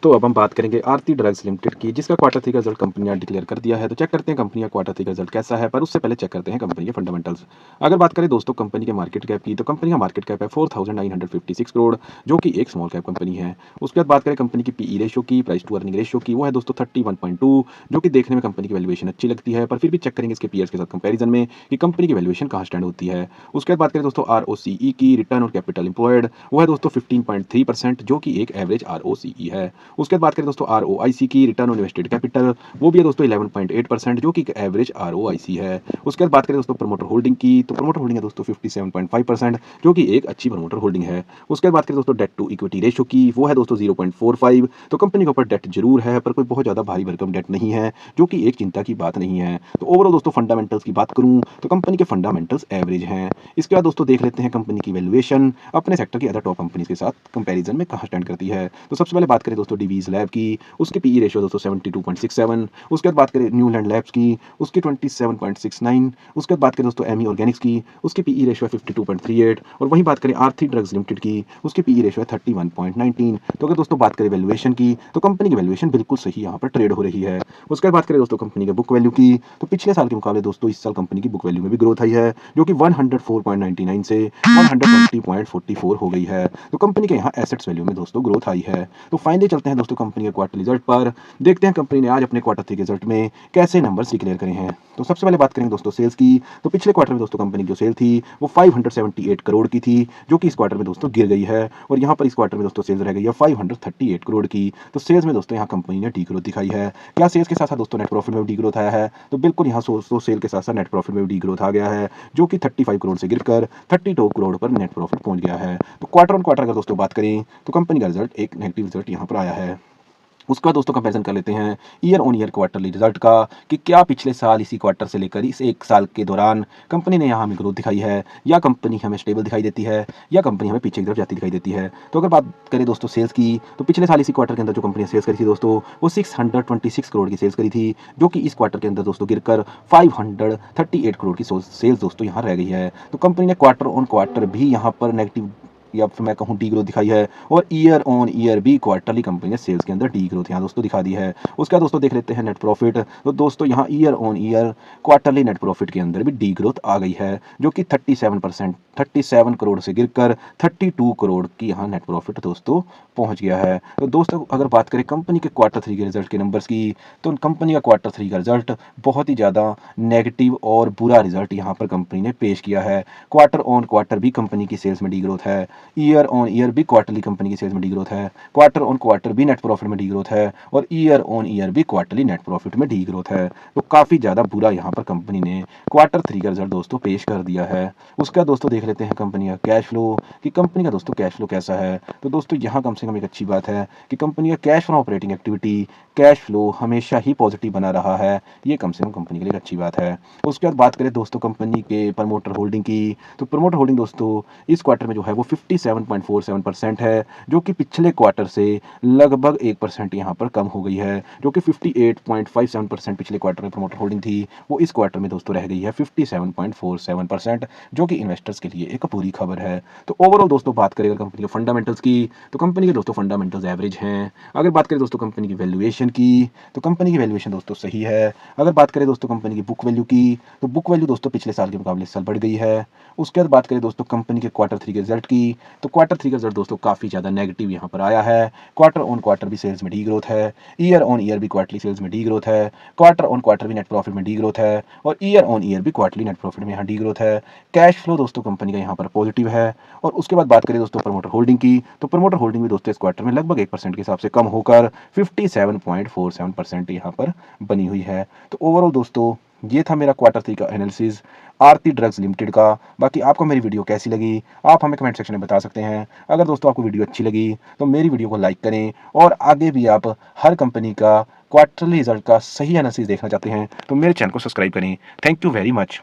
दोस्तों अब हम बात करेंगे आरती ड्रग्स लिमिटेड की, जिसका क्वार्टर थ्री का रिजल्ट कंपनी ने डिक्लेयर कर दिया है। तो चेक करते हैं कंपनी का क्वार्टर थ्री का रिजल्ट कैसा है, पर उससे पहले चेक करते हैं कंपनी के फंडामेंटल्स। अगर बात करें दोस्तों कंपनी के मार्केट कैप की, तो कंपनी का मार्केट कैप है 4956 करोड़, जो कि एक स्मॉल कैप कंपनी है। उसके बाद बात करें कंपनी की पीई रेशियो की, प्राइस टू अर्निंग रेशियो की, वो है दोस्तों 31.2, जो कि देखने में कंपनी की वैल्यूएशन अच्छी लगती है, पर फिर भी चेक करेंगे इसके पीयर्स के साथ कंपैरिजन में कि कंपनी की वैल्यूएशन कहाँ स्टैंड होती है। उसके बाद बात करें दोस्तों आरओसीई की, रिटर्न ऑन कैपिटल एम्प्लॉयड, वो है दोस्तों 15.3%, जो कि एक एवरेज आरओसीई है। उसके बाद बात करें दोस्तों आरओआईसी की, रिटर्न ऑन इन्वेस्टेड कैपिटल, वो भी है दोस्तों 11.8%, जो कि एवरेज आरओआईसी है। उसके बाद बात करें दोस्तों प्रमोटर होल्डिंग की, तो प्रमोटर होल्डिंग है दोस्तों 57.5%, जो कि एक अच्छी प्रमोटर होल्डिंग है। उसके बाद बात करें दोस्तों डेट टू इक्विटी रेशियो की, वो है दोस्तों 0.45। तो कंपनी के ऊपर डेट जरूर है, पर कोई बहुत ज़्यादा भारी भरकम डेट नहीं है, जो कि एक चिंता की बात नहीं है। तो ओवरऑल दोस्तों फंडामेंटल्स की बात करूं तो कंपनी के फंडामेंटल्स एवरेज हैं। इसके बाद दोस्तों देख लेते हैं कंपनी की वैल्यूएशन अपने सेक्टर की अदर टॉप कंपनीज के साथ कंपैरिजन में कहां स्टैंड करती है। तो सबसे पहले बात करें दोस्तों डिवीज लैब की, उसकी पीई रेशियो दोस्तों 72.67। उसके बाद बात करें न्यूलैंड लैब्स की, उसकी 27.69। उसके बाद बात करें दोस्तों एमी ऑर्गेनिक्स की, उसकी पीई रेशियो है 52.38। और वहीं बात करें आरती ड्रग्स लिमिटेड की, उसकी पीई रेशियो है 31.19। तो अगर दोस्तों बात करें वैल्यूएशन की, तो कंपनी की वैल्यूएशन बिल्कुल सही यहाँ पर ट्रेड हो रही है। उसके बाद बात करें दोस्तों कंपनी के बुक वैल्यू की, तो पिछले साल के मुकाबले दोस्तों इस साल कंपनी की बुक वैल्यू में भी ग्रोथ आई है, जो कि 104.99 से 120.44 हो गई है। तो कंपनी के यहाँ एसेट्स वैल्यू में दोस्तों ग्रोथ आई है। तो फाइनली चलते हैं दोस्तों कंपनी के क्वार्टर रिजल्ट पर, देखते हैं कंपनी ने आज अपने क्वार्टर थ्री के रिजल्ट में कैसे नंबर्स डिक्लेयर करे हैं। तो सबसे पहले बात करेंगे दोस्तों सेल्स की, तो पिछले क्वार्टर में दोस्तों कंपनी की जो सेल थी वो 578 करोड़ की थी, जो कि इस क्वार्टर में दोस्तों गिर गई है। और यहाँ पर इस क्वार्टर में दोस्तों सेल्स रह गई है 538 करोड़ की। तो सेल्स में दोस्तों यहाँ कंपनी ने डी ग्रोथ दिखाई है। क्या सेल्स के साथ साथ दोस्तों नेट प्रॉफिट में भी डी ग्रोथ आया है? तो बिल्कुल यहाँ सेल के साथ साथ नेट प्रॉफिट में भी डी ग्रोथ आ गया है, जो कि 35 करोड़ से गिरकर 32 करोड़ पर नेट प्रॉफिट पहुंच गया है। तो क्वार्टर ऑन क्वार्टर अगर दोस्तों बात करें तो कंपनी का रिजल्ट एक नेगेटिव रिजल्ट यहाँ पर आया है। उसका दोस्तों कंपैरिजन कर लेते हैं year on year quarterly result का, कि क्या पिछले साल इसी क्वार्टर से लेकर इस एक साल के दौरान कंपनी ने यहाँ हमें ग्रोथ दिखाई है, या कंपनी हमें स्टेबल दिखाई देती है, या कंपनी हमें पीछे की तरफ जाती दिखाई देती है। तो अगर बात करें दोस्तों सेल्स की, तो पिछले साल इसी क्वार्टर के अंदर जो कंपनी ने सेल्स करी थी दोस्तों, वो 626 करोड़ की सेल्स करी थी, जो कि इस क्वार्टर के अंदर दोस्तों गिरकर 538 करोड़ की सेल्स दोस्तों यहाँ रह गई है। तो कंपनी ने क्वार्टर ऑन क्वार्टर भी यहाँ पर नेगेटिव या फिर मैं कहूँ डी ग्रोथ दिखाई है, और ईयर ऑन ईयर भी क्वार्टरली कंपनी ने सेल्स के अंदर डी ग्रोथ यहाँ दोस्तों दिखा दी है। उसका दोस्तों देख लेते हैं नेट प्रॉफिट, तो दोस्तों यहाँ year on year quarterly net profit के अंदर भी डी ग्रोथ आ गई है, जो कि 37 करोड़ से गिरकर 32 करोड़ की यहाँ नेट प्रॉफिट दोस्तों पहुँच गया है। तो दोस्तों अगर बात करें कंपनी के क्वार्टर थ्री के रिजल्ट के नंबर्स की, तो कंपनी का क्वार्टर थ्री का रिजल्ट बहुत ही ज़्यादा नेगेटिव और बुरा रिजल्ट यहाँ पर कंपनी ने पेश किया है। क्वार्टर ऑन क्वार्टर भी कंपनी की सेल्स में डी ग्रोथ है, ईयर ऑन ईयर भी क्वार्टरली कंपनी की सेल्स में डी ग्रोथ है, क्वार्टर ऑन क्वार्टर भी नेट प्रॉफिट में डी ग्रोथ है, और ईयर ऑन ईयर भी क्वार्टरली नेट प्रॉफिट में डी ग्रोथ है। तो काफ़ी ज़्यादा बुरा यहाँ पर कंपनी ने क्वार्टर थ्री का रिजल्ट दोस्तों पेश कर दिया है। उसका दोस्तों देख लेते हैं कंपनी का कैश फ्लो, कि कंपनी का दोस्तों कैश फ्लो कैसा है। तो दोस्तों यहाँ कम से कम एक अच्छी बात है कि कंपनी का cash from operating activity cash flow हमेशा ही पॉजिटिव बना रहा है, ये कम से कम कंपनी के लिए अच्छी बात है। उसके बाद बात करें दोस्तों कंपनी के प्रमोटर होल्डिंग की, तो प्रमोटर होल्डिंग दोस्तों इस क्वार्टर में जो है वो 57.47% है, जो कि पिछले क्वार्टर से लगभग 1% यहाँ पर कम हो गई है, जो कि 58.57% पिछले क्वार्टर में प्रमोटर होल्डिंग थी, वो इस क्वार्टर में दोस्तों रह गई है 57.47%, जो कि इन्वेस्टर्स के लिए एक बुरी खबर है। तो ओवरऑल दोस्तों बात करें कंपनी के फंडामेंटल्स की, तो कंपनी के दोस्तों फंडामेंटल्स एवरेज हैं। अगर बात करें दोस्तों कंपनी की वैल्यूएशन की, तो कंपनी की वैल्यूएशन दोस्तों सही है। अगर बात करें दोस्तों कंपनी की बुक वैल्यू की, तो बुक वैल्यू दोस्तों पिछले साल के मुकाबले इस साल बढ़ गई है। उसके बाद बात करें दोस्तों कंपनी के क्वार्टर थ्री के रिजल्ट की, तो क्वार्टर थ्री का रिजल्ट दोस्तों काफ़ी ज़्यादा नेगेटिव यहाँ पर आया है। क्वार्टर ऑन क्वार्टर भी सेल्स में डी ग्रोथ है, ईयर ऑन ईयर भी क्वार्टरली सेल्स में डी ग्रोथ है, क्वार्टर ऑन क्वार्टर भी नेट प्रॉफिट में डी ग्रोथ है, और ईयर ऑन ईयर भी क्वार्टरली नेट प्रॉफिट में यहाँ डी ग्रोथ है। कैश फ्लो दोस्तों कंपनी का यहाँ पर पॉजिटिव है। और उसके बाद बात करें दोस्तों प्रमोटर होल्डिंग की, तो प्रमोटर होल्डिंग भी दोस्तों इस क्वार्टर में लगभग 1% के हिसाब से कम होकर 57.47% यहाँ पर बनी हुई है। तो ओवरऑल दोस्तों ये था मेरा क्वार्टर थ्री का एनालिसिस आरती ड्रग्स लिमिटेड का। बाकी आपको मेरी वीडियो कैसी लगी आप हमें कमेंट सेक्शन में बता सकते हैं। अगर दोस्तों आपको वीडियो अच्छी लगी तो मेरी वीडियो को लाइक करें, और आगे भी आप हर कंपनी का क्वार्टरली रिजल्ट का सही एनालिसिस देखना चाहते हैं तो मेरे चैनल को सब्सक्राइब करें। Thank you very much.